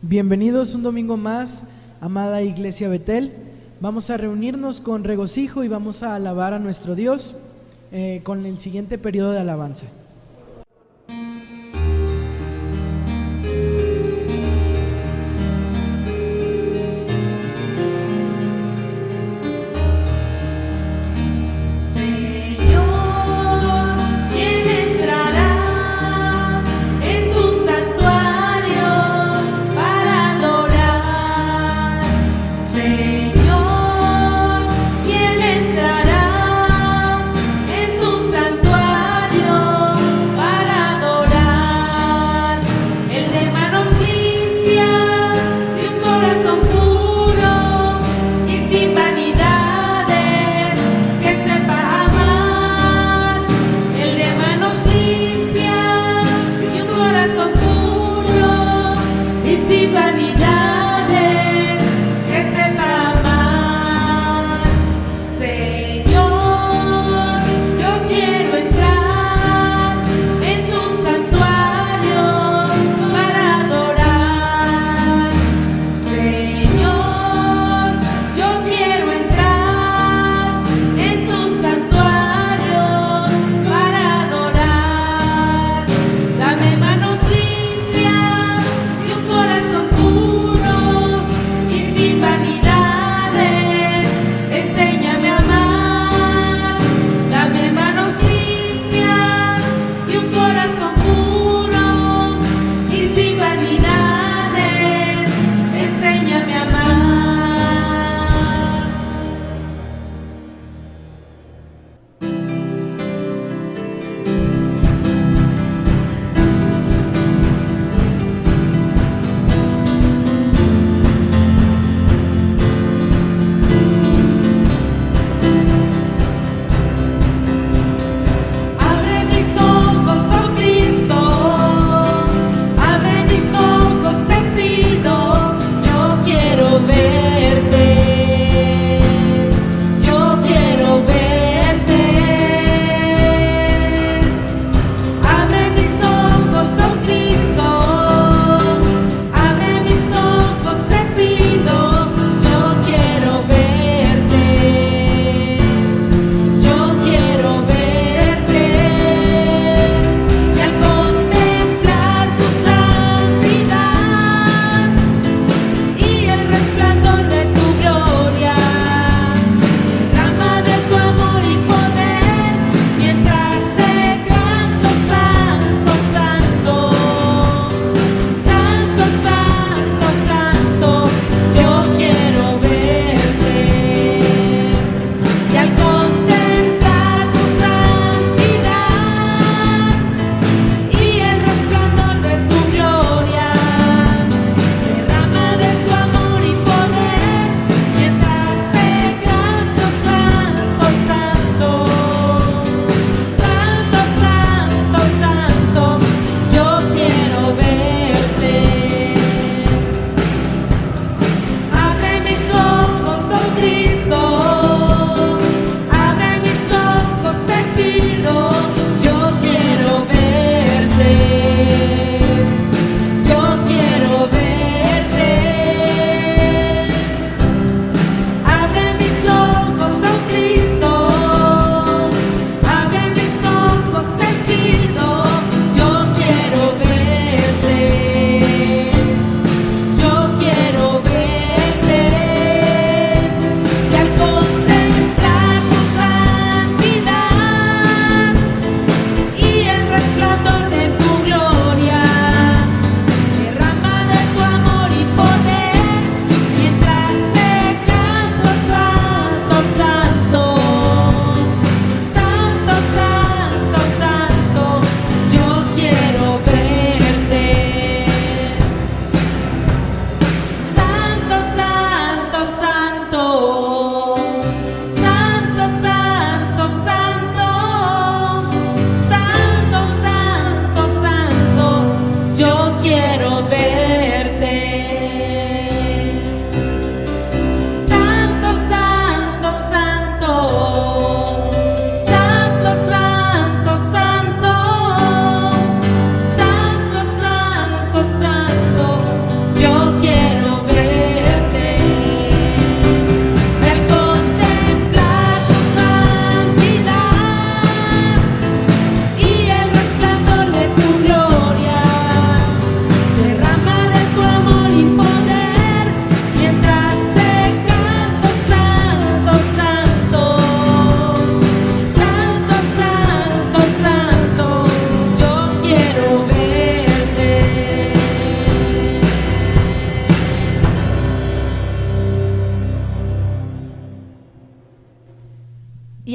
Bienvenidos un domingo más, amada Iglesia Betel. Vamos a reunirnos con regocijo y vamos a alabar a nuestro Dios con el siguiente periodo de alabanza. Dame manos limpias y un corazón puro.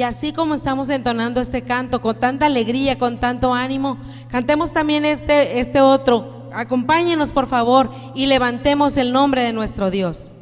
Y así como estamos entonando este canto con tanta alegría, con tanto ánimo, cantemos también este otro. Acompáñenos, por favor, y levantemos el nombre de nuestro Dios.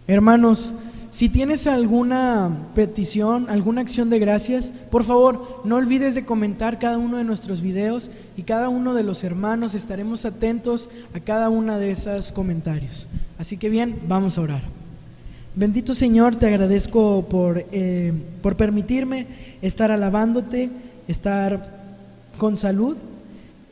Hermanos, si tienes alguna petición, alguna acción de gracias, por favor, no olvides de comentar cada uno de nuestros videos y cada uno de los hermanos estaremos atentos a cada uno de esos comentarios. Así que bien, vamos a orar. Bendito Señor, te agradezco por permitirme estar alabándote, estar con salud.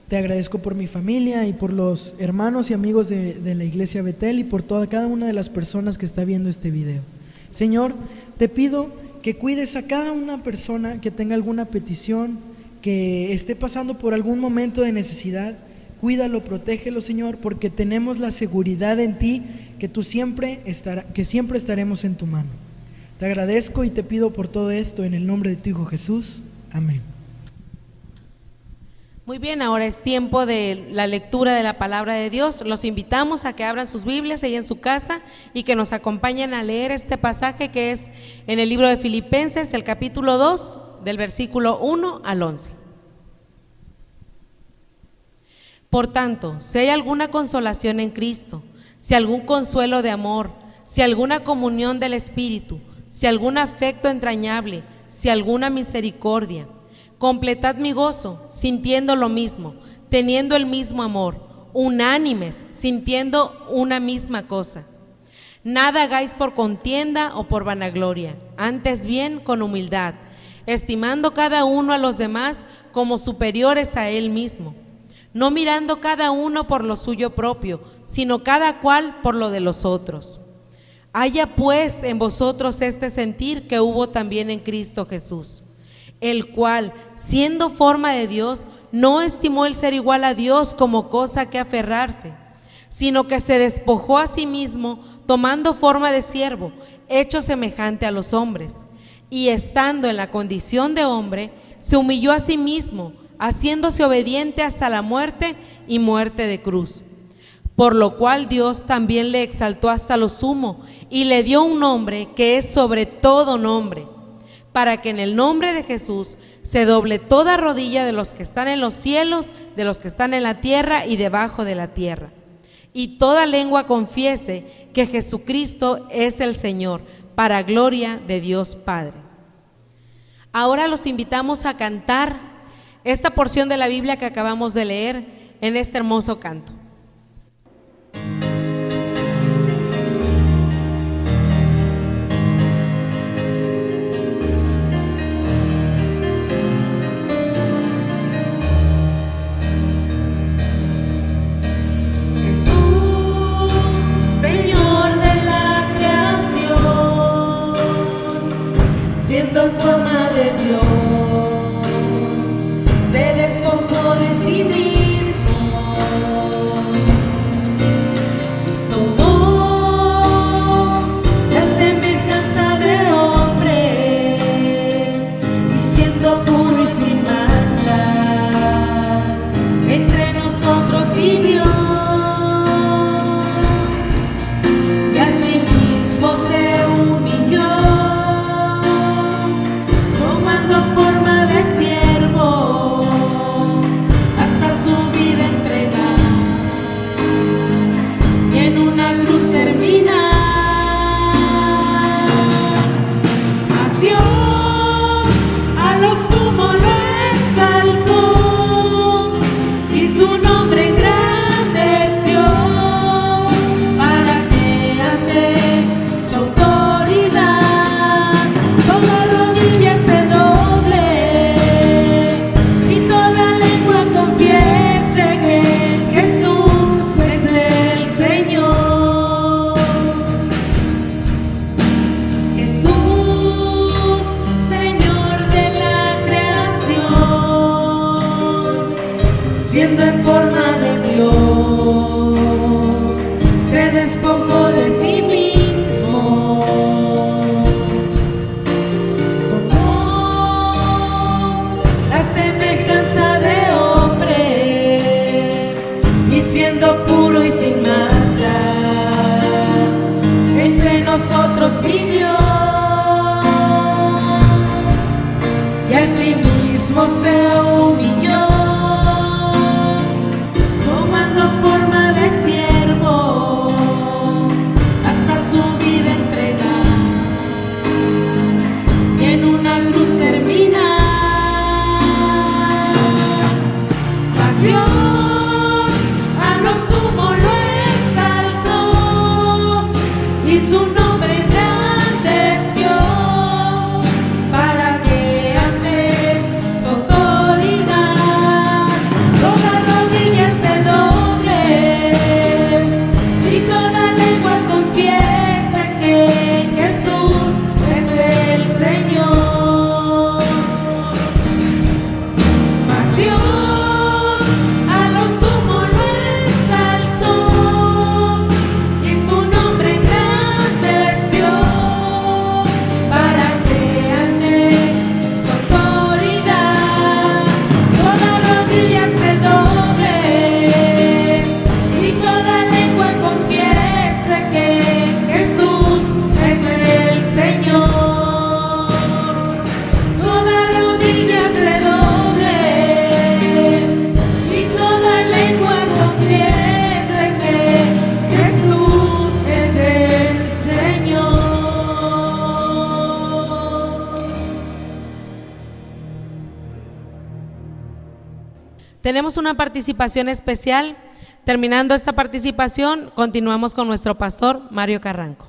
Te agradezco por mi familia y por los hermanos y amigos de la Iglesia Betel y por cada una de las personas que está viendo este video. Señor, te pido que cuides a cada una persona que tenga alguna petición, que esté pasando por algún momento de necesidad. Cuídalo, protégelo, Señor, porque tenemos la seguridad en ti que siempre estaremos en tu mano. Te agradezco y te pido por todo esto en el nombre de tu Hijo Jesús. Amén. Muy bien, ahora es tiempo de la lectura de la palabra de Dios. Los invitamos a que abran sus Biblias ahí en su casa y que nos acompañen a leer este pasaje que es en el libro de Filipenses, el capítulo 2, del versículo 1 al 11. Por tanto, si hay alguna consolación en Cristo, si algún consuelo de amor, si alguna comunión del Espíritu, si algún afecto entrañable, si alguna misericordia, completad mi gozo, sintiendo lo mismo, teniendo el mismo amor, unánimes, sintiendo una misma cosa. Nada hagáis por contienda o por vanagloria, antes bien con humildad, estimando cada uno a los demás como superiores a él mismo, no mirando cada uno por lo suyo propio, sino cada cual por lo de los otros. Haya pues en vosotros este sentir que hubo también en Cristo Jesús, el cual, siendo forma de Dios, no estimó el ser igual a Dios como cosa que aferrarse, sino que se despojó a sí mismo, tomando forma de siervo, hecho semejante a los hombres, y estando en la condición de hombre, se humilló a sí mismo, haciéndose obediente hasta la muerte y muerte de cruz. Por lo cual Dios también le exaltó hasta lo sumo y le dio un nombre que es sobre todo nombre, para que en el nombre de Jesús se doble toda rodilla de los que están en los cielos, de los que están en la tierra y debajo de la tierra, y toda lengua confiese que Jesucristo es el Señor, para gloria de Dios Padre. Ahora los invitamos a cantar esta porción de la Biblia que acabamos de leer en este hermoso canto. Siendo en forma de Dios, se despojó de sí mismo, tomó la semejanza de hombre, y siendo puro y sin mancha, entre nosotros vivió, y asimismo se humilló, forma de siervo, hasta su vida entregar, y en una cruz terminar. Mas Dios a lo sumo lo exaltó, y su nombre engrandeció, para que ante su autoridad toda rodilla se doble y toda lengua confiese que Jesús es el Señor. Jesús, Señor de la creación, siendo en forma de Dios, se despojó de sí mismo. La semejanza de hombre, y siendo puro y sin mancha, entre nosotros vivió, y asimismo se humilló, tomando forma de siervo, hasta su vida entregar, y en una cruz terminar. Mas Dios a lo sumo lo exaltó, y su nombre engrandeció, para que ante su autoridad toda rodilla se doble y toda lengua confiese que Jesús es el Señor. Mas Dios a lo sumo lo exaltó, y su nombre engrandeció, para que ante su autoridad toda rodilla se doble y toda lengua confiese que Jesús es el Señor. Toda rodilla se doble y toda lengua confiese que Jesús es el Señor. Tenemos una participación especial. Terminando esta participación, continuamos con nuestro pastor Mario Carranco.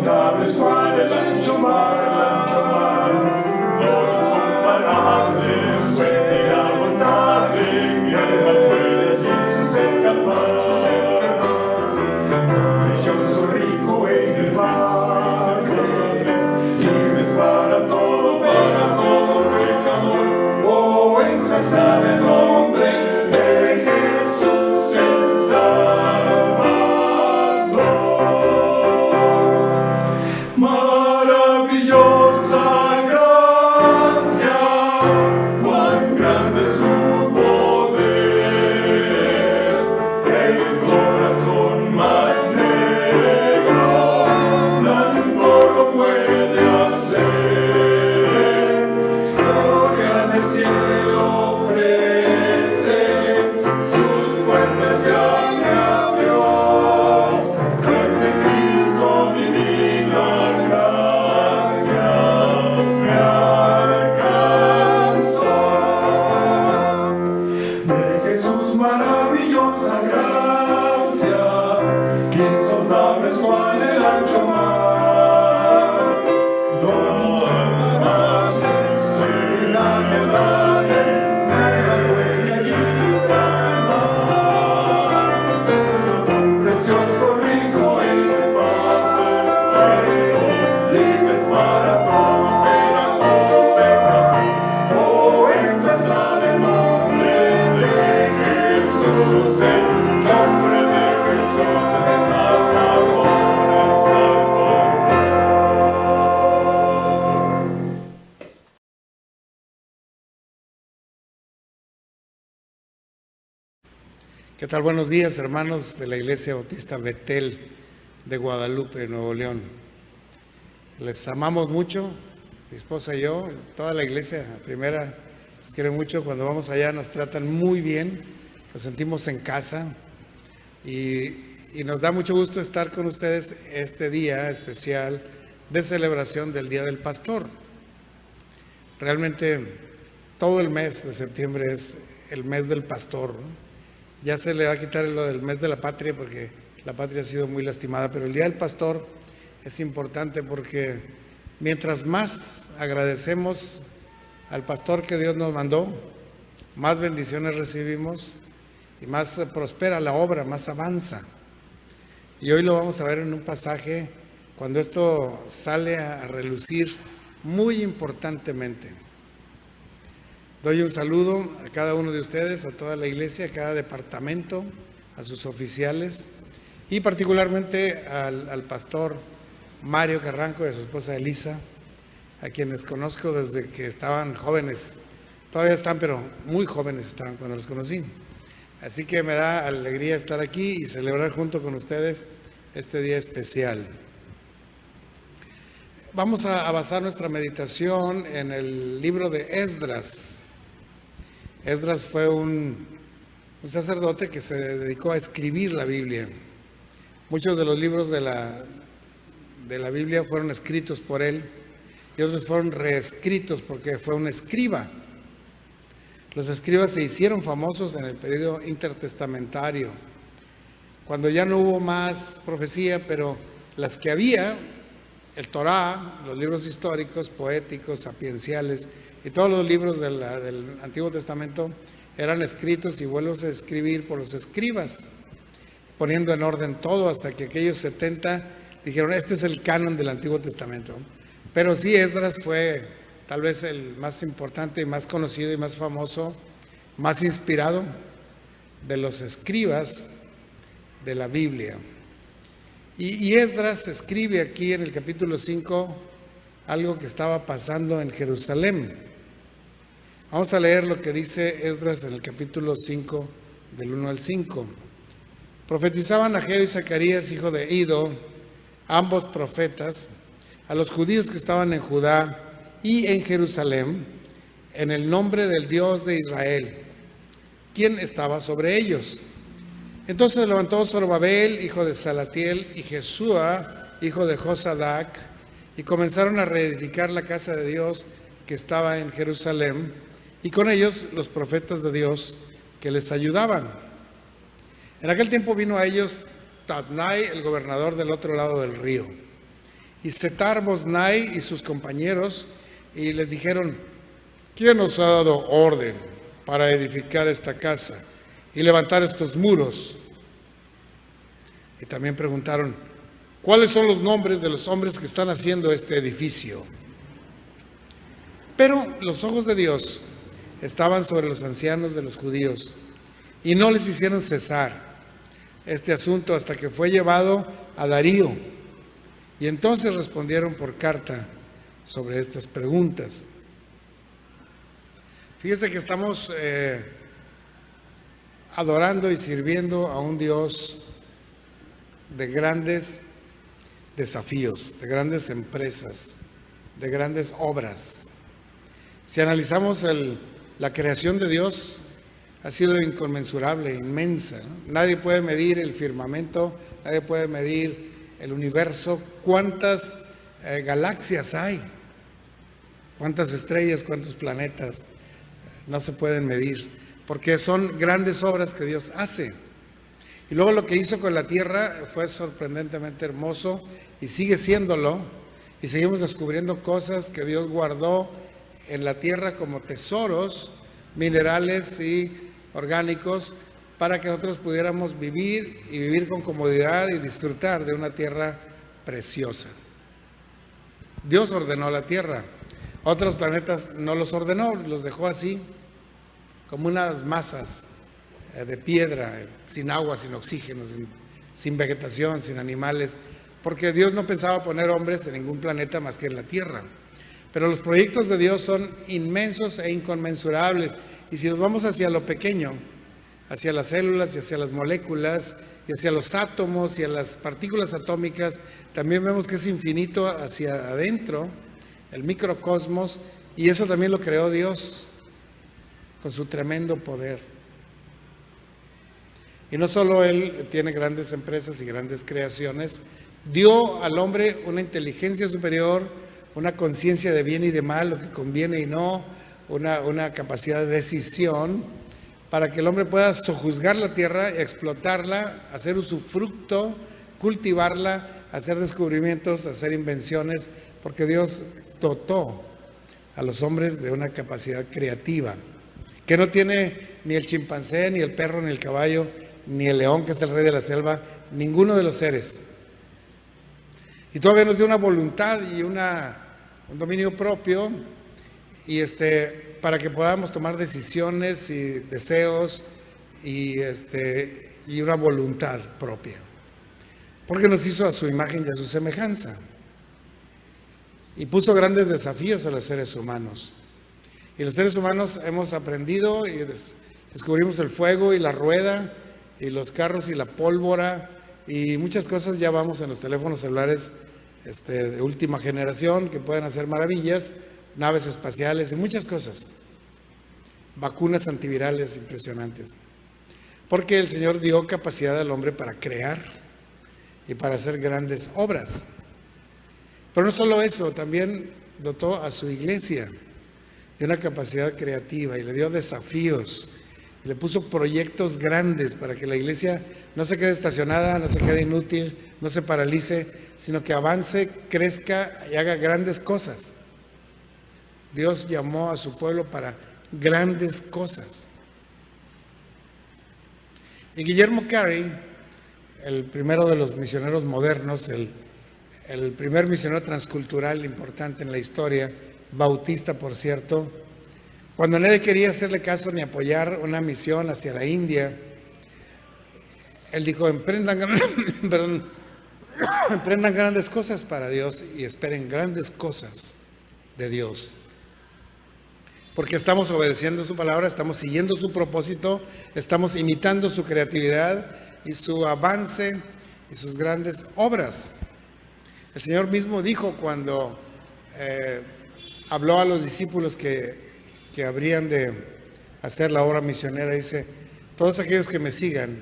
insondables cual el ancho mar, no incomparable, fuerte y agotable, mi alma puede allí su ser calmar, precioso, rico e inefable, libres para todo pecador, oh, ensalzar el nombre de Jesús el Salvador. Maravillosa gracia, cuán grande es su poder, el corazón más negro, blanco lo puede hacer, gloria del cielo ofrece, sus puertas ya me abrió, pues de Cristo divina gracia me alcanzó. De Jesús maravillosa gracia, insondables cual el ancho mar, don incomparable, inagotable, mi alma puede allí su calmar, precioso, rico e inefable, libres para todo pecador, oh, ensalzar el nombre de Jesús, el nombre de Jesús, el Salvador, el Salvador. ¿Qué tal? Buenos días, hermanos de la Iglesia Bautista Betel de Guadalupe, Nuevo León. Les amamos mucho, mi esposa y yo, toda la iglesia primera les quiere mucho. Cuando vamos allá nos tratan muy bien, nos sentimos en casa y nos da mucho gusto estar con ustedes este día especial de celebración del Día del Pastor. Realmente todo el mes de septiembre es el mes del pastor, ¿no? Ya se le va a quitar lo del mes de la patria porque la patria ha sido muy lastimada, pero el Día del Pastor es importante porque mientras más agradecemos al pastor que Dios nos mandó, más bendiciones recibimos y más prospera la obra, más avanza. Y hoy lo vamos a ver en un pasaje cuando esto sale a relucir muy importantemente. Doy un saludo a cada uno de ustedes, a toda la iglesia, a cada departamento, a sus oficiales y particularmente al pastor Mario Carranco y a su esposa Elisa, a quienes conozco desde que estaban jóvenes. Todavía están, pero muy jóvenes estaban cuando los conocí. Así que me da alegría estar aquí y celebrar junto con ustedes este día especial. Vamos a basar nuestra meditación en el libro de Esdras. Esdras fue un sacerdote que se dedicó a escribir la Biblia. Muchos de los libros de la Biblia fueron escritos por él y otros fueron reescritos porque fue un escriba. Los escribas se hicieron famosos en el periodo intertestamentario, cuando ya no hubo más profecía, pero las que había, el Torá, los libros históricos, poéticos, sapienciales y todos los libros del Antiguo Testamento eran escritos y vueltos a escribir por los escribas, poniendo en orden todo hasta que aquellos 70 dijeron, este es el canon del Antiguo Testamento. Pero sí, Esdras fue tal vez el más importante y más conocido y más famoso, más inspirado de los escribas de la Biblia. Y Esdras escribe aquí en el capítulo 5 algo que estaba pasando en Jerusalén. Vamos a leer lo que dice Esdras en el capítulo 5, del 1 al 5. Profetizaban Ageo y Zacarías, hijo de Ido, ambos profetas, a los judíos que estaban en Judá y en Jerusalén, en el nombre del Dios de Israel, quien estaba sobre ellos. Entonces se levantó Zorobabel, hijo de Salatiel, y Jesúa, hijo de Josadac, y comenzaron a reedificar la casa de Dios que estaba en Jerusalén, y con ellos los profetas de Dios que les ayudaban. En aquel tiempo vino a ellos Tadnai, el gobernador del otro lado del río, y Setar-Boznai y sus compañeros, y les dijeron: ¿quién nos ha dado orden para edificar esta casa y levantar estos muros? Y también preguntaron: ¿cuáles son los nombres de los hombres que están haciendo este edificio? Pero los ojos de Dios estaban sobre los ancianos de los judíos y no les hicieron cesar este asunto hasta que fue llevado a Darío. Y entonces respondieron por carta sobre estas preguntas. Fíjese que estamos adorando y sirviendo a un Dios de grandes desafíos, de grandes empresas, de grandes obras. Si analizamos la creación de Dios, ha sido inconmensurable, inmensa, ¿no? Nadie puede medir el firmamento, nadie puede medir el universo. ¿Cuántas galaxias hay? ¿Cuántas estrellas? ¿Cuántos planetas? No se pueden medir, porque son grandes obras que Dios hace. Y luego lo que hizo con la tierra fue sorprendentemente hermoso y sigue siéndolo. Y seguimos descubriendo cosas que Dios guardó en la tierra como tesoros minerales y orgánicos para que nosotros pudiéramos vivir y vivir con comodidad y disfrutar de una tierra preciosa. Dios ordenó la tierra. Otros planetas no los ordenó, los dejó así, como unas masas de piedra, sin agua, sin oxígeno, sin vegetación, sin animales, porque Dios no pensaba poner hombres en ningún planeta más que en la tierra. Pero los proyectos de Dios son inmensos e inconmensurables. Y si nos vamos hacia lo pequeño, hacia las células y hacia las moléculas y hacia los átomos y a las partículas atómicas, también vemos que es infinito hacia adentro, el microcosmos, y eso también lo creó Dios con su tremendo poder. Y no solo Él tiene grandes empresas y grandes creaciones, dio al hombre una inteligencia superior, una conciencia de bien y de mal, lo que conviene y no, una capacidad de decisión, para que el hombre pueda sojuzgar la tierra, explotarla, hacer usufructo, cultivarla, hacer descubrimientos, hacer invenciones, porque Dios dotó a los hombres de una capacidad creativa, que no tiene ni el chimpancé, ni el perro, ni el caballo, ni el león, que es el rey de la selva, ninguno de los seres. Y todavía nos dio una voluntad y un dominio propio, y para que podamos tomar decisiones y deseos y una voluntad propia. Porque nos hizo a su imagen y a su semejanza. Y puso grandes desafíos a los seres humanos. Y los seres humanos hemos aprendido y descubrimos el fuego y la rueda y los carros y la pólvora y muchas cosas. Ya vamos en los teléfonos celulares de última generación que pueden hacer maravillas, naves espaciales y muchas cosas, vacunas antivirales impresionantes, porque el Señor dio capacidad al hombre para crear y para hacer grandes obras. Pero no solo eso, también dotó a su iglesia de una capacidad creativa y le dio desafíos, y le puso proyectos grandes para que la iglesia no se quede estacionada, no se quede inútil, no se paralice, sino que avance, crezca y haga grandes cosas. Dios llamó a su pueblo para grandes cosas. Y Guillermo Carey, el primero de los misioneros modernos, el primer misionero transcultural importante en la historia, bautista por cierto, cuando nadie quería hacerle caso ni apoyar una misión hacia la India, él dijo: emprendan grandes cosas para Dios y esperen grandes cosas de Dios. Porque estamos obedeciendo su palabra, estamos siguiendo su propósito, estamos imitando su creatividad y su avance y sus grandes obras. El Señor mismo dijo cuando habló a los discípulos que habrían de hacer la obra misionera, dice: todos aquellos que me sigan,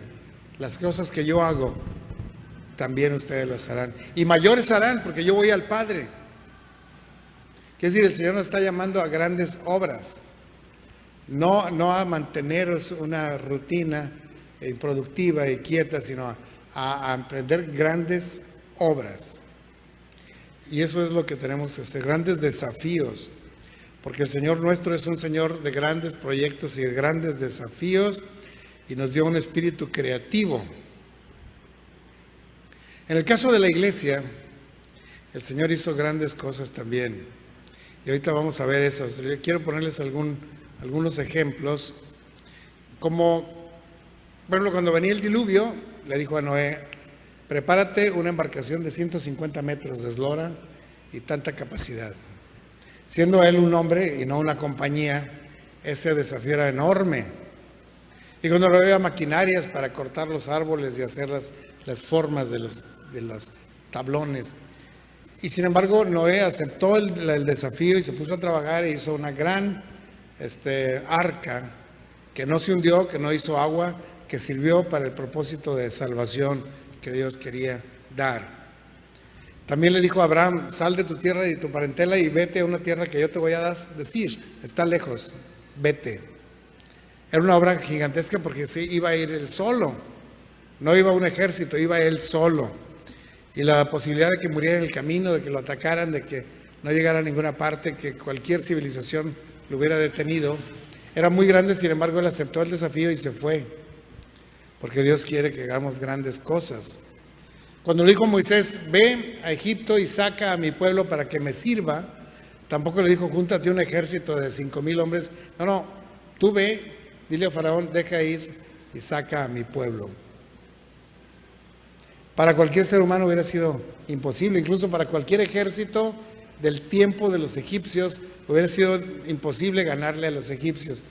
las cosas que yo hago, también ustedes las harán. Y mayores harán, porque yo voy al Padre. Es decir, el Señor nos está llamando a grandes obras, no a mantener una rutina improductiva y quieta, sino a emprender grandes obras. Y eso es lo que tenemos, grandes desafíos, porque el Señor nuestro es un Señor de grandes proyectos y de grandes desafíos, y nos dio un espíritu creativo. En el caso de la iglesia, el Señor hizo grandes cosas también, y ahorita vamos a ver esas. Yo quiero ponerles algunos ejemplos, como, por ejemplo, cuando venía el diluvio, le dijo a Noé: prepárate una embarcación de 150 metros de eslora y tanta capacidad. Siendo él un hombre y no una compañía, ese desafío era enorme. Y cuando había maquinarias para cortar los árboles y hacer las formas de los tablones. Y sin embargo, Noé aceptó el desafío y se puso a trabajar e hizo una gran arca que no se hundió, que no hizo agua, que sirvió para el propósito de salvación que Dios quería dar. También le dijo a Abraham: sal de tu tierra y de tu parentela y vete a una tierra que yo te voy a decir, está lejos, vete. Era una obra gigantesca porque sí, iba a ir él solo, no iba un ejército, iba él solo. Y la posibilidad de que muriera en el camino, de que lo atacaran, de que no llegara a ninguna parte, que cualquier civilización lo hubiera detenido, era muy grande. Sin embargo, él aceptó el desafío y se fue, porque Dios quiere que hagamos grandes cosas. Cuando le dijo a Moisés: ve a Egipto y saca a mi pueblo para que me sirva, tampoco le dijo: júntate un ejército de 5,000 hombres. No, tú ve, dile a Faraón: deja ir y saca a mi pueblo. Para cualquier ser humano hubiera sido imposible, incluso para cualquier ejército del tiempo de los egipcios hubiera sido imposible ganarle a los egipcios.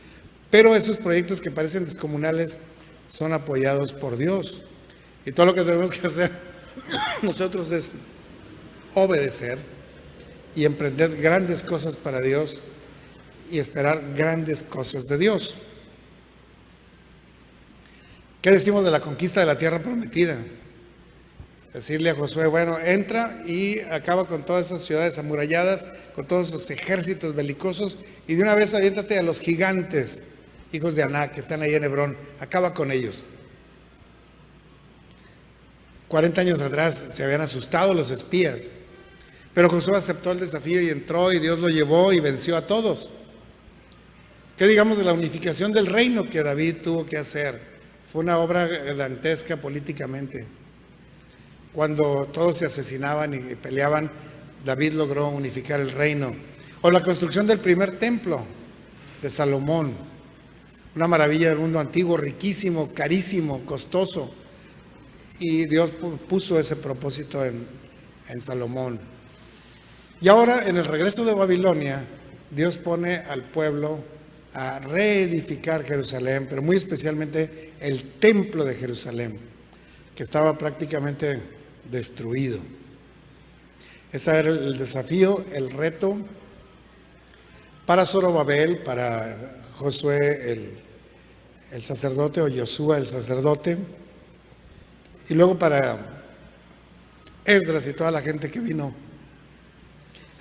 Pero esos proyectos que parecen descomunales son apoyados por Dios. Y todo lo que tenemos que hacer nosotros es obedecer y emprender grandes cosas para Dios y esperar grandes cosas de Dios. ¿Qué decimos de la conquista de la tierra prometida? Decirle a Josué: bueno, entra y acaba con todas esas ciudades amuralladas, con todos esos ejércitos belicosos, y de una vez aviéntate a los gigantes, hijos de Aná, que están ahí en Hebrón, acaba con ellos. 40 años atrás se habían asustado los espías, pero Josué aceptó el desafío y entró, y Dios lo llevó y venció a todos. ¿Qué digamos de la unificación del reino que David tuvo que hacer? Fue una obra dantesca políticamente. Cuando todos se asesinaban y peleaban, David logró unificar el reino. O la construcción del primer templo de Salomón, una maravilla del mundo antiguo, riquísimo, carísimo, costoso. Y Dios puso ese propósito en Salomón. Y ahora, en el regreso de Babilonia, Dios pone al pueblo a reedificar Jerusalén, pero muy especialmente el templo de Jerusalén, que estaba prácticamente destruido. Ese era el desafío, el reto para Zorobabel, para Josué el sacerdote, o Josué el sacerdote, y luego para Esdras y toda la gente que vino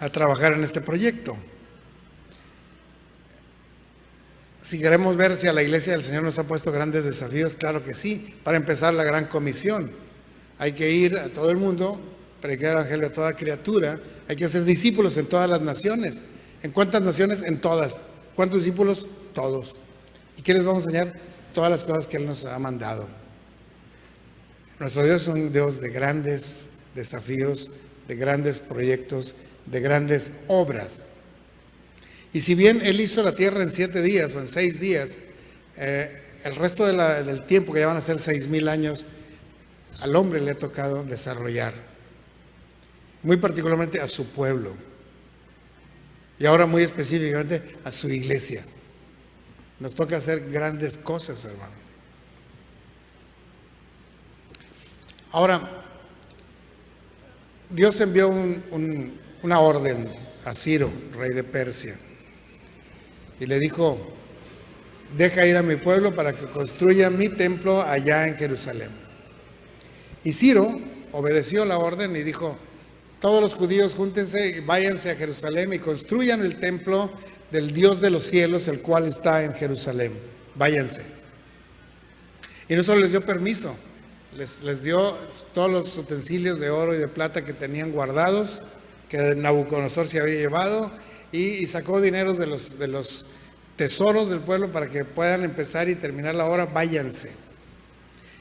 a trabajar en este proyecto. Si queremos ver si a la iglesia del Señor nos ha puesto grandes desafíos, claro que sí. Para empezar, la gran comisión. Hay que ir a todo el mundo, predicar el evangelio a toda criatura. Hay que hacer discípulos en todas las naciones. ¿En cuántas naciones? En todas. ¿Cuántos discípulos? Todos. ¿Y qué les vamos a enseñar? Todas las cosas que Él nos ha mandado. Nuestro Dios es un Dios de grandes desafíos, de grandes proyectos, de grandes obras. Y si bien Él hizo la tierra en 7 días o en 6 días, el resto del tiempo, que ya van a ser 6,000 años, al hombre le ha tocado desarrollar, muy particularmente a su pueblo, y ahora muy específicamente a su iglesia. Nos toca hacer grandes cosas, hermano. Ahora, Dios envió una orden a Ciro, rey de Persia, y le dijo: deja ir a mi pueblo para que construya mi templo allá en Jerusalén. Y Ciro obedeció la orden y dijo: todos los judíos júntense y váyanse a Jerusalén y construyan el templo del Dios de los cielos, el cual está en Jerusalén. Váyanse. Y no solo les dio permiso, les dio todos los utensilios de oro y de plata que tenían guardados, que Nabucodonosor se había llevado y sacó dineros de los tesoros del pueblo para que puedan empezar y terminar la obra. Váyanse.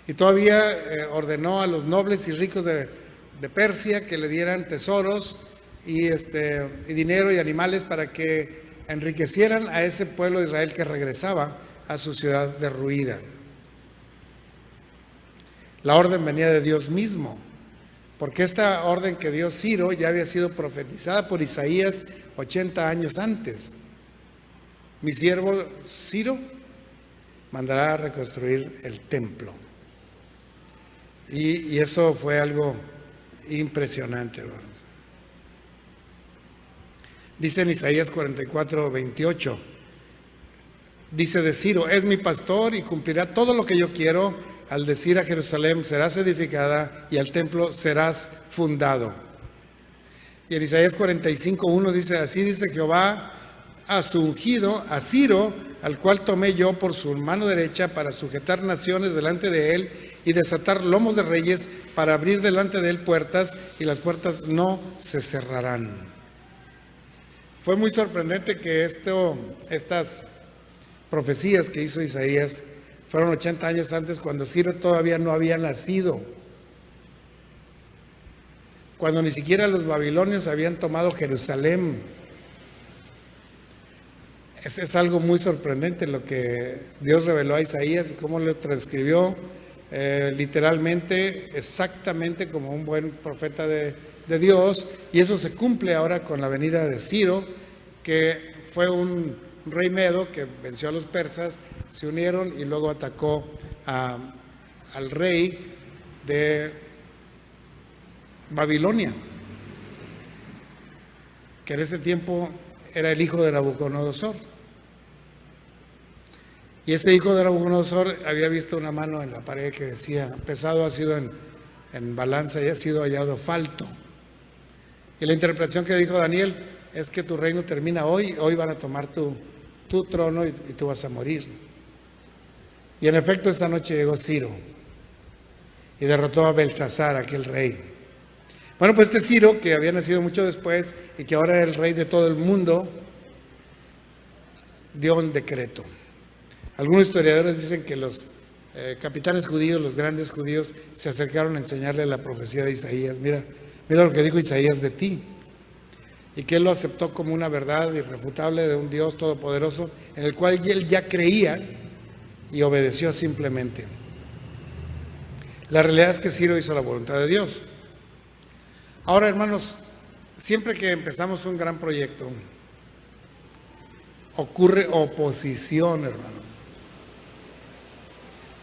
Y todavía ordenó a los nobles y ricos de Persia que le dieran tesoros y dinero y animales para que enriquecieran a ese pueblo de Israel que regresaba a su ciudad derruida. La orden venía de Dios mismo, porque esta orden que dio Ciro ya había sido profetizada por Isaías 80 años antes. Mi siervo Ciro mandará a reconstruir el templo. Y eso fue algo impresionante, hermanos. Dice en Isaías 44:28, dice de Ciro: es mi pastor y cumplirá todo lo que yo quiero, al decir a Jerusalén serás edificada y al templo serás fundado. Y en Isaías 45:1 dice: así dice Jehová a su ungido, a Ciro, al cual tomé yo por su mano derecha para sujetar naciones delante de él y desatar lomos de reyes, para abrir delante de él puertas, y las puertas no se cerrarán. Fue muy sorprendente que estas profecías que hizo Isaías fueron 80 años antes, cuando Ciro todavía no había nacido, cuando ni siquiera los babilonios habían tomado Jerusalén. Es algo muy sorprendente lo que Dios reveló a Isaías y cómo lo transcribió literalmente, exactamente como un buen profeta de Dios. Y eso se cumple ahora con la venida de Ciro, que fue un rey medo que venció a los persas, se unieron y luego atacó al rey de Babilonia, que en ese tiempo era el hijo de Nabucodonosor. Y ese hijo de Nabucodonosor había visto una mano en la pared que decía: pesado ha sido en balanza y ha sido hallado falto. Y la interpretación que dijo Daniel es que tu reino termina hoy van a tomar tu trono y tú vas a morir. Y en efecto esta noche llegó Ciro y derrotó a Belsasar, aquel rey. Bueno, pues este Ciro, que había nacido mucho después y que ahora era el rey de todo el mundo, dio un decreto. Algunos historiadores dicen que los capitanes judíos, los grandes judíos, se acercaron a enseñarle la profecía de Isaías. Mira lo que dijo Isaías de ti. Y que él lo aceptó como una verdad irrefutable de un Dios todopoderoso, en el cual él ya creía y obedeció simplemente. La realidad es que Ciro hizo la voluntad de Dios. Ahora, hermanos, siempre que empezamos un gran proyecto, ocurre oposición, hermano.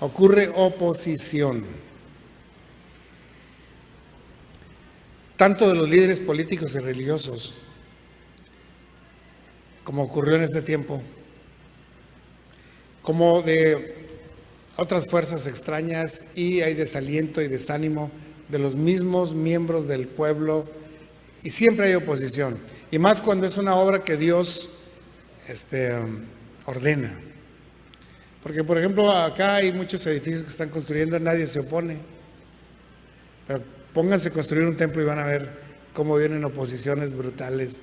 Ocurre oposición. Tanto de los líderes políticos y religiosos, como ocurrió en ese tiempo, como de otras fuerzas extrañas, y hay desaliento y desánimo de los mismos miembros del pueblo, y siempre hay oposición, y más cuando es una obra que Dios ordena. Porque, por ejemplo, acá hay muchos edificios que están construyendo, nadie se opone, pero pónganse a construir un templo y van a ver cómo vienen oposiciones brutales,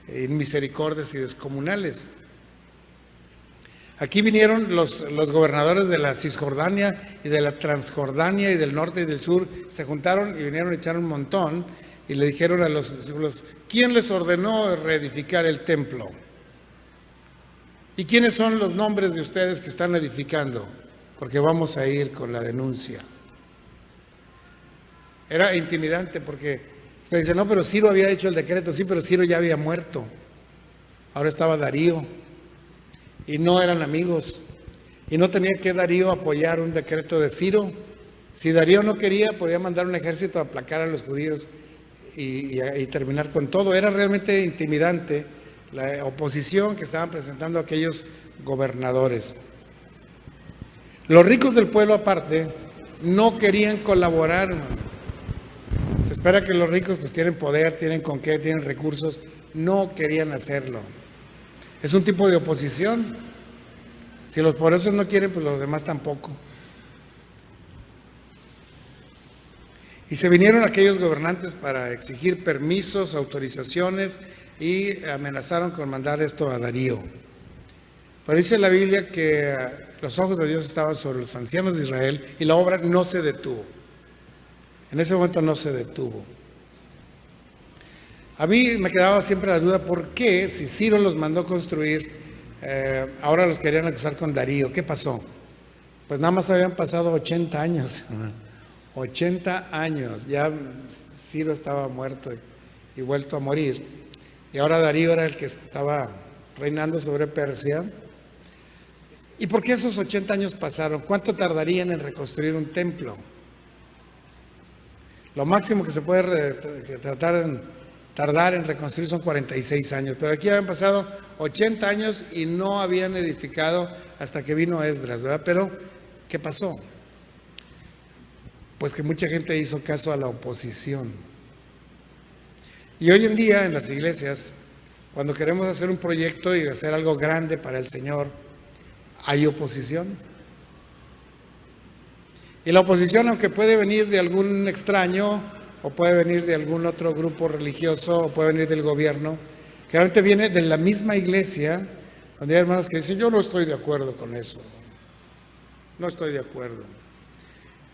inmisericordias y descomunales. Aquí vinieron los gobernadores de la Cisjordania y de la Transjordania y del norte y del sur, se juntaron y vinieron a echar un montón y le dijeron a los discípulos: ¿quién les ordenó reedificar el templo? ¿Y quiénes son los nombres de ustedes que están edificando? Porque vamos a ir con la denuncia. Era intimidante porque usted dice: no, pero Ciro había hecho el decreto. Sí, pero Ciro ya había muerto. Ahora estaba Darío. Y no eran amigos. Y no tenía que Darío apoyar un decreto de Ciro. Si Darío no quería, podía mandar un ejército a aplacar a los judíos y terminar con todo. Era realmente intimidante la oposición que estaban presentando aquellos gobernadores. Los ricos del pueblo, aparte, no querían colaborar, hermano. Se espera que los ricos pues tienen poder, tienen con qué, tienen recursos. No querían hacerlo. Es un tipo de oposición. Si los poderosos no quieren, pues los demás tampoco. Y se vinieron aquellos gobernantes para exigir permisos, autorizaciones y amenazaron con mandar esto a Darío. Pero dice la Biblia que los ojos de Dios estaban sobre los ancianos de Israel y la obra no se detuvo. En ese momento no se detuvo. A mí me quedaba siempre la duda, ¿por qué si Ciro los mandó construir, ahora los querían acusar con Darío? ¿Qué pasó? Pues nada más habían pasado 80 años. 80 años, ya Ciro estaba muerto y vuelto a morir. Y ahora Darío era el que estaba reinando sobre Persia. ¿Y por qué esos 80 años pasaron? ¿Cuánto tardarían en reconstruir un templo? Lo máximo que se puede tardar en reconstruir son 46 años. Pero aquí habían pasado 80 años y no habían edificado hasta que vino Esdras, ¿verdad? Pero, ¿qué pasó? Pues que mucha gente hizo caso a la oposición. Y hoy en día en las iglesias, cuando queremos hacer un proyecto y hacer algo grande para el Señor, hay oposición. Y la oposición, aunque puede venir de algún extraño, o puede venir de algún otro grupo religioso, o puede venir del gobierno, generalmente viene de la misma iglesia, donde hay hermanos que dicen, yo no estoy de acuerdo con eso. No estoy de acuerdo.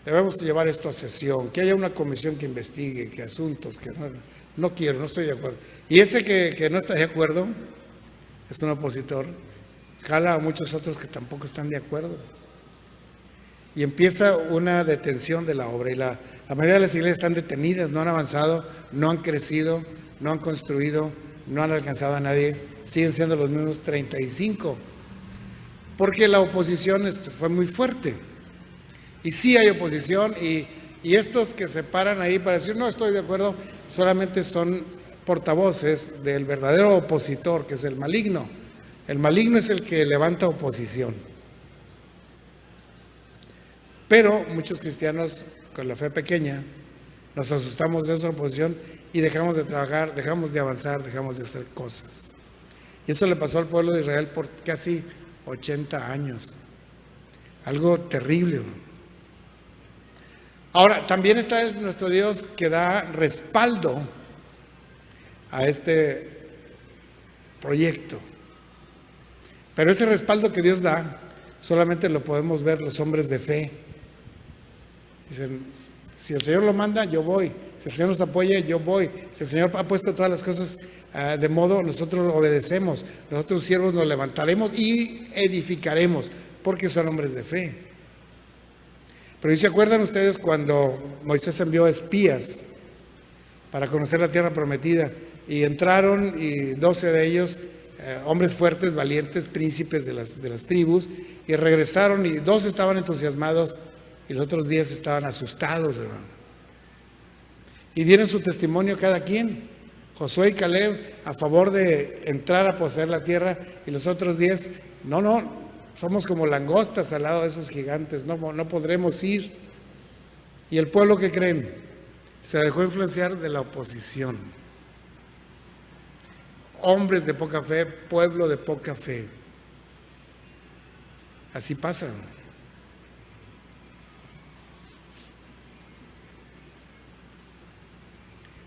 Debemos llevar esto a sesión, que haya una comisión que investigue, que asuntos, que no quiero, no estoy de acuerdo. Y ese que no está de acuerdo, es un opositor, jala a muchos otros que tampoco están de acuerdo. Y empieza una detención de la obra. Y la mayoría de las iglesias están detenidas, no han avanzado, no han crecido, no han construido, no han alcanzado a nadie. Siguen siendo los mismos 35. Porque la oposición fue muy fuerte. Y sí hay oposición y estos que se paran ahí para decir no estoy de acuerdo, solamente son portavoces del verdadero opositor, que es el maligno. El maligno es el que levanta oposición. Pero muchos cristianos con la fe pequeña nos asustamos de esa oposición y dejamos de trabajar, dejamos de avanzar, dejamos de hacer cosas. Y eso le pasó al pueblo de Israel por casi 80 años. Algo terrible, ¿no? Ahora, también está nuestro Dios que da respaldo a este proyecto. Pero ese respaldo que Dios da, solamente lo podemos ver los hombres de fe. Dicen, si el Señor lo manda, yo voy. Si el Señor nos apoya, yo voy. Si el Señor ha puesto todas las cosas de modo, nosotros obedecemos. Nosotros siervos nos levantaremos y edificaremos, porque son hombres de fe. Pero ¿y se acuerdan ustedes cuando Moisés envió espías para conocer la tierra prometida? Y entraron y 12 de ellos, hombres fuertes, valientes, príncipes de las tribus, y regresaron y 2 estaban entusiasmados y los otros 10 estaban asustados, hermano. Y dieron su testimonio cada quien. Josué y Caleb a favor de entrar a poseer la tierra y los otros 10, no. Somos como langostas al lado de esos gigantes, no podremos ir. Y el pueblo, ¿qué creen? Se dejó influenciar de la oposición. Hombres de poca fe, pueblo de poca fe. Así pasa.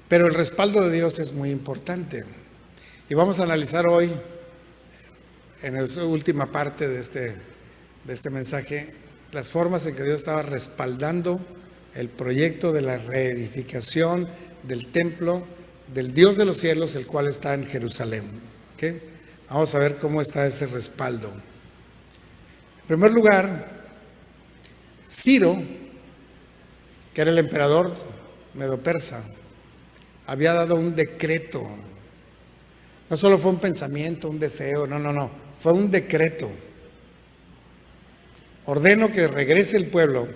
Pero el respaldo de Dios es muy importante. Y vamos a analizar hoy, en la última parte de este mensaje, las formas en que Dios estaba respaldando el proyecto de la reedificación del templo del Dios de los cielos, el cual está en Jerusalén. ¿Okay? Vamos a ver cómo está ese respaldo. En primer lugar, Ciro, que era el emperador medo-persa, había dado un decreto. No solo fue un pensamiento, un deseo, no. Fue un decreto. Ordeno que regrese el pueblo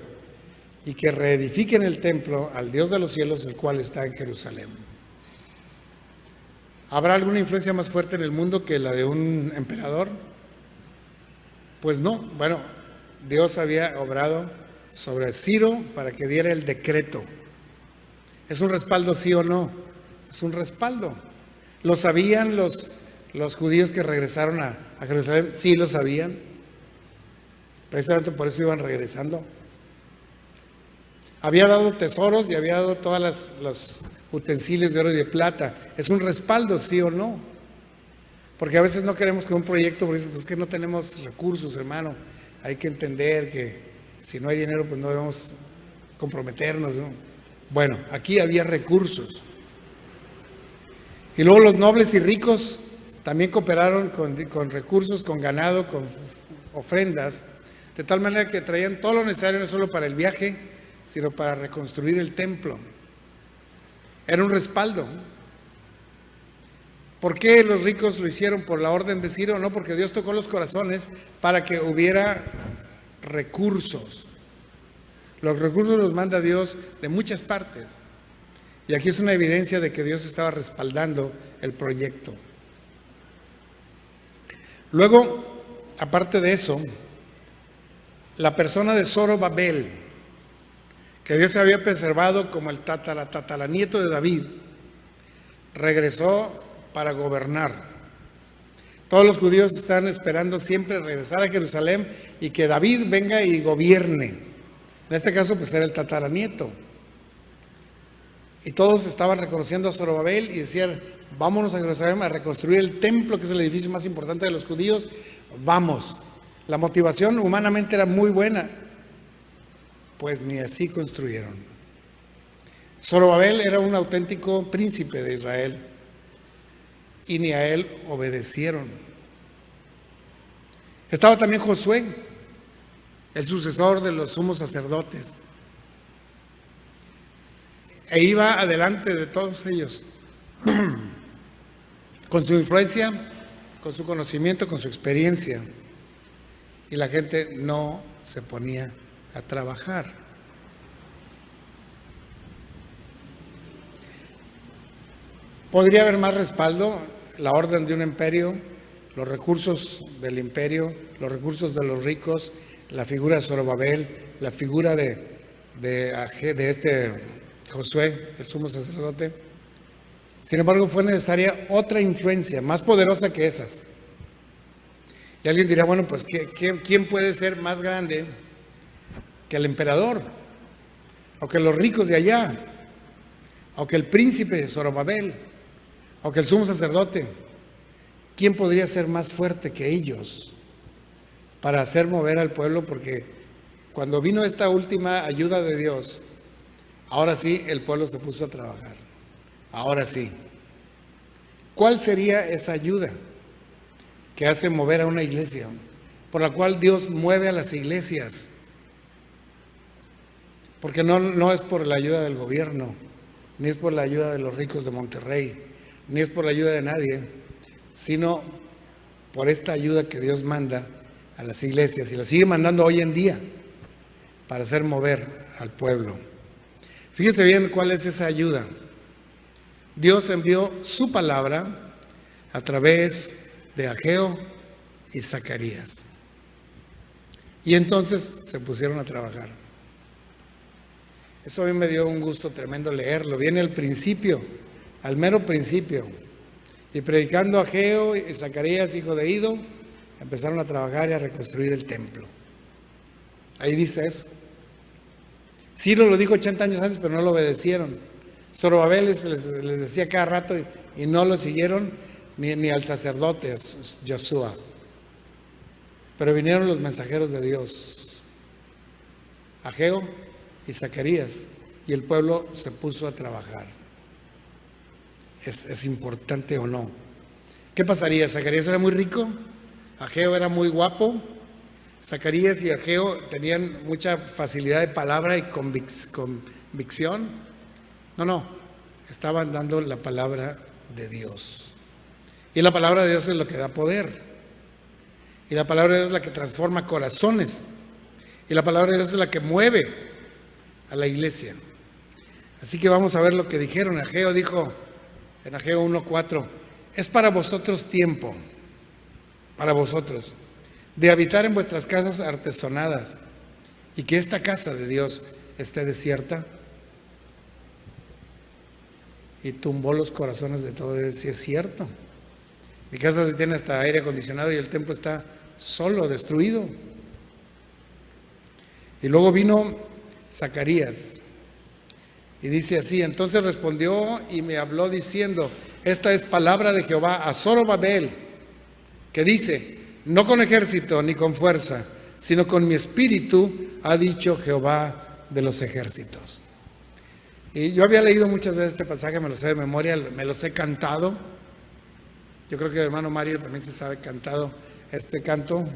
y que reedifiquen el templo al Dios de los cielos, el cual está en Jerusalén. ¿Habrá alguna influencia más fuerte en el mundo que la de un emperador? Pues no. Bueno, Dios había obrado sobre Ciro para que diera el decreto. ¿Es un respaldo sí o no? Es un respaldo. ¿Lo sabían los judíos que regresaron a Jerusalén? Sí lo sabían. Precisamente por eso iban regresando. Había dado tesoros y había dado todos los utensilios de oro y de plata. ¿Es un respaldo, sí o no? Porque a veces no queremos que un proyecto, porque pues es que no tenemos recursos, hermano. Hay que entender que si no hay dinero, pues no debemos comprometernos, ¿no? Bueno, aquí había recursos. Y luego los nobles y ricos también cooperaron con recursos, con ganado, con ofrendas, de tal manera que traían todo lo necesario no solo para el viaje, sino para reconstruir el templo. Era un respaldo. ¿Por qué los ricos lo hicieron? ¿Por la orden de Ciro? No, porque Dios tocó los corazones para que hubiera recursos. Los recursos los manda Dios de muchas partes. Y aquí es una evidencia de que Dios estaba respaldando el proyecto. Luego, aparte de eso, la persona de Zorobabel, que Dios había preservado como el tataranieto de David, regresó para gobernar. Todos los judíos están esperando siempre regresar a Jerusalén y que David venga y gobierne. En este caso, pues era el tataranieto. Y todos estaban reconociendo a Zorobabel y decían, vámonos a Jerusalén a reconstruir el templo, que es el edificio más importante de los judíos. Vamos. La motivación humanamente era muy buena, pues ni así construyeron. Zorobabel era un auténtico príncipe de Israel y ni a él obedecieron. Estaba también Josué, el sucesor de los sumos sacerdotes. E iba adelante de todos ellos, con su influencia, con su conocimiento, con su experiencia. Y la gente no se ponía a trabajar. ¿Podría haber más respaldo? La orden de un imperio, los recursos del imperio, los recursos de los ricos, la figura de Zorobabel, la figura de Josué, el sumo sacerdote. Sin embargo, fue necesaria otra influencia más poderosa que esas. Y alguien dirá, bueno, pues ¿quién puede ser más grande que el emperador? O que los ricos de allá, o que el príncipe de Zorobabel, o que el sumo sacerdote. ¿Quién podría ser más fuerte que ellos para hacer mover al pueblo? Porque cuando vino esta última ayuda de Dios, ahora sí el pueblo se puso a trabajar. Ahora sí. ¿Cuál sería esa ayuda que hace mover a una iglesia? Por la cual Dios mueve a las iglesias. Porque no es por la ayuda del gobierno, ni es por la ayuda de los ricos de Monterrey, ni es por la ayuda de nadie, sino por esta ayuda que Dios manda a las iglesias y la sigue mandando hoy en día para hacer mover al pueblo. Fíjense bien cuál es esa ayuda. Dios envió su palabra a través de Ageo y Zacarías. Y entonces se pusieron a trabajar. Eso a mí me dio un gusto tremendo leerlo. Viene al principio, al mero principio. Y predicando Ageo y Zacarías, hijo de Ido, empezaron a trabajar y a reconstruir el templo. Ahí dice eso. Ciro lo dijo 80 años antes, pero no lo obedecieron. Zorobabel les decía cada rato y no lo siguieron ni al sacerdote Josué. Pero vinieron los mensajeros de Dios, Ageo y Zacarías, y el pueblo se puso a trabajar. ¿Es importante o no? ¿Qué pasaría? ¿Zacarías era muy rico? ¿Ageo era muy guapo? ¿Zacarías y Ageo tenían mucha facilidad de palabra y convicción? No, estaban dando la palabra de Dios. Y la palabra de Dios es lo que da poder. Y la palabra de Dios es la que transforma corazones. Y la palabra de Dios es la que mueve a la iglesia. Así que vamos a ver lo que dijeron. Ageo dijo en Ageo 1:4, es para vosotros tiempo, para vosotros, de habitar en vuestras casas artesonadas y que esta casa de Dios esté desierta. Y tumbó los corazones de todos ellos. Sí, es cierto. Mi casa tiene hasta aire acondicionado y el templo está solo, destruido. Y luego vino Zacarías Y dice así: entonces respondió y me habló diciendo: esta es palabra de Jehová a Zorobabel, que dice: no con ejército ni con fuerza, sino con mi espíritu, ha dicho Jehová de los ejércitos. Y yo había leído muchas veces este pasaje, me lo sé de memoria, me los he cantado. Yo creo que el hermano Mario también se sabe cantado este canto,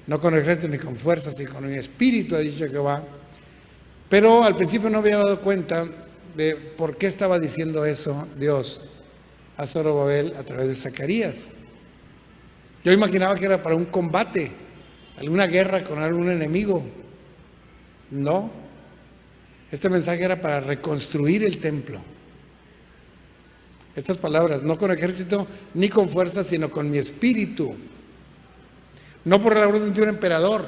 no con ejército ni con fuerza, sino con mi espíritu, ha dicho Jehová. Pero al principio no había dado cuenta de por qué estaba diciendo eso Dios a Zorobabel a través de Zacarías. Yo imaginaba que era para un combate, alguna guerra con algún enemigo. No, este mensaje era para reconstruir el templo. Estas palabras: no con ejército ni con fuerza, sino con mi espíritu. No por la orden de un emperador,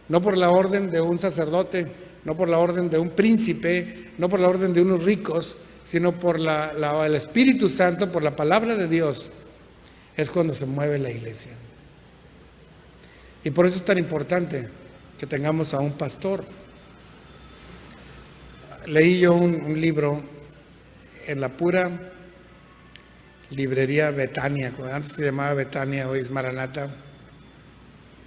no por la orden de un sacerdote, no por la orden de un príncipe, no por la orden de unos ricos, sino por el Espíritu Santo, por la palabra de Dios. Es cuando se mueve la iglesia. Y por eso es tan importante que tengamos a un pastor. Leí yo un libro en la pura librería Betania, antes se llamaba Betania, hoy es Maranata.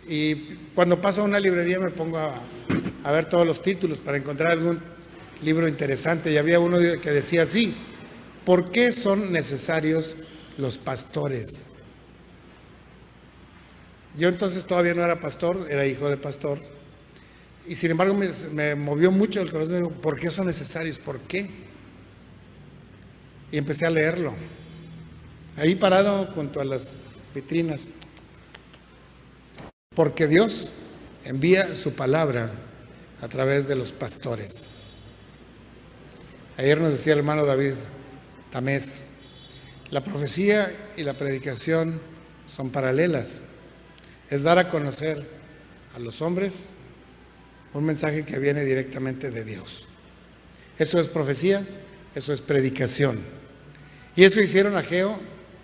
Y cuando paso a una librería me pongo a ver todos los títulos para encontrar algún libro interesante. Y había uno que decía así: ¿por qué son necesarios los pastores? Yo entonces todavía no era pastor, era hijo de pastor. Y sin embargo me movió mucho el corazón. ¿Por qué son necesarios? ¿Por qué? Y empecé a leerlo. Ahí parado junto a las vitrinas. Porque Dios envía su palabra a través de los pastores. Ayer nos decía el hermano David Tamés: la profecía y la predicación son paralelas. Es dar a conocer a los hombres un mensaje que viene directamente de Dios. Eso es profecía, eso es predicación. Y eso hicieron Ageo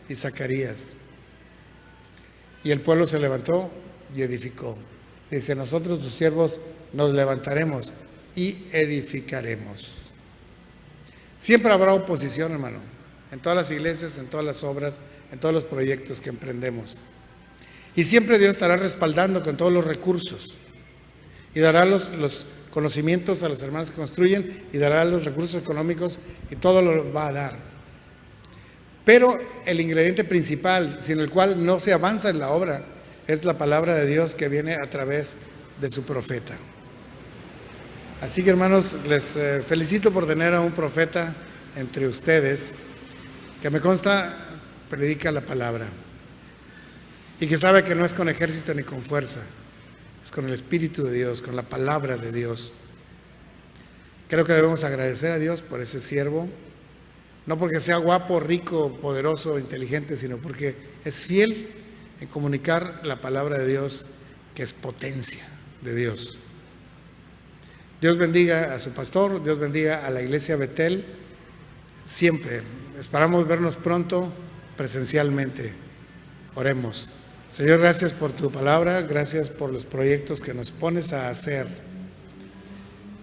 y Zacarías. Y el pueblo se levantó y edificó. Dice: nosotros tus siervos nos levantaremos y edificaremos. Siempre habrá oposición, hermano, en todas las iglesias, en todas las obras, en todos los proyectos que emprendemos. Y siempre Dios estará respaldando con todos los recursos. Y dará los conocimientos a los hermanos que construyen, y dará los recursos económicos, y todo lo va a dar. Pero el ingrediente principal, sin el cual no se avanza en la obra, es la palabra de Dios que viene a través de su profeta. Así que, hermanos, les felicito por tener a un profeta entre ustedes que me consta predica la palabra y que sabe que no es con ejército ni con fuerza, es con el Espíritu de Dios, con la palabra de Dios. Creo que debemos agradecer a Dios por ese siervo, no porque sea guapo, rico, poderoso, inteligente, sino porque es fiel en comunicar la palabra de Dios, que es potencia de Dios. Dios bendiga a su pastor, Dios bendiga a la iglesia Betel. Siempre esperamos vernos pronto presencialmente. Oremos. Señor, gracias por tu palabra, gracias por los proyectos que nos pones a hacer.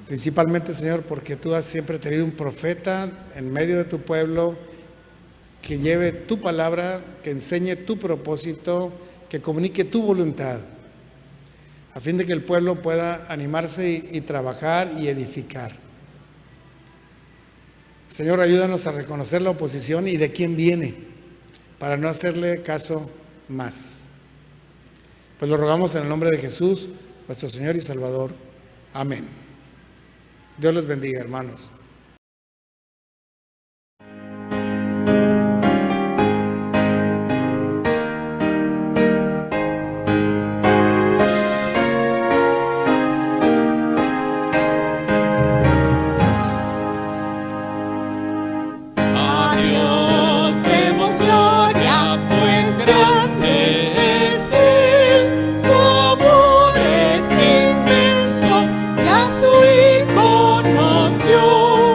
Principalmente, Señor, porque tú has siempre tenido un profeta en medio de tu pueblo que lleve tu palabra, que enseñe tu propósito, que comunique tu voluntad, a fin de que el pueblo pueda animarse y trabajar y edificar. Señor, ayúdanos a reconocer la oposición y de quién viene, para no hacerle caso más. Pues lo rogamos en el nombre de Jesús, nuestro Señor y Salvador. Amén. Dios les bendiga, hermanos. Su Hijo nos dio.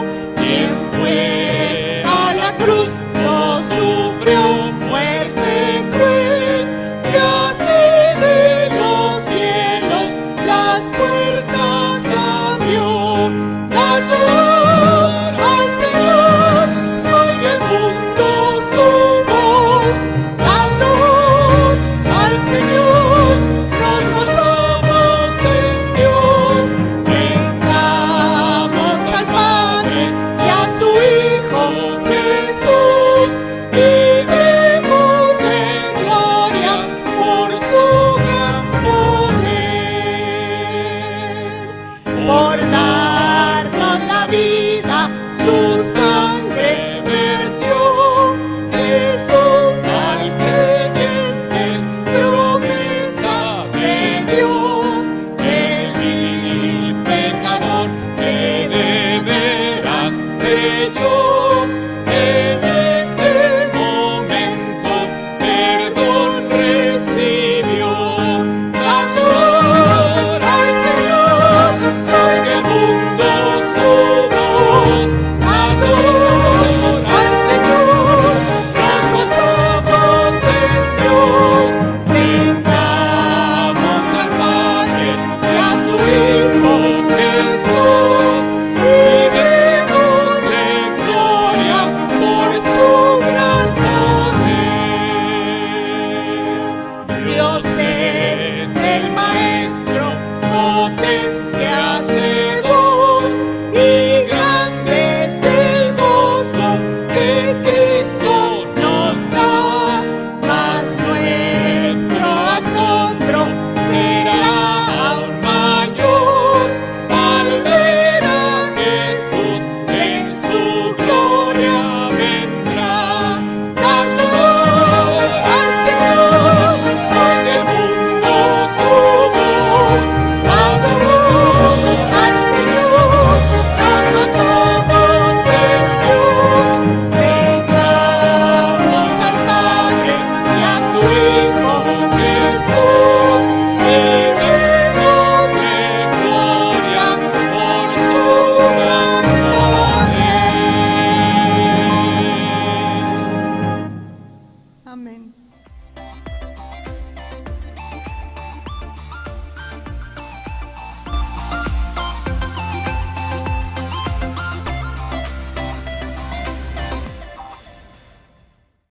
hecho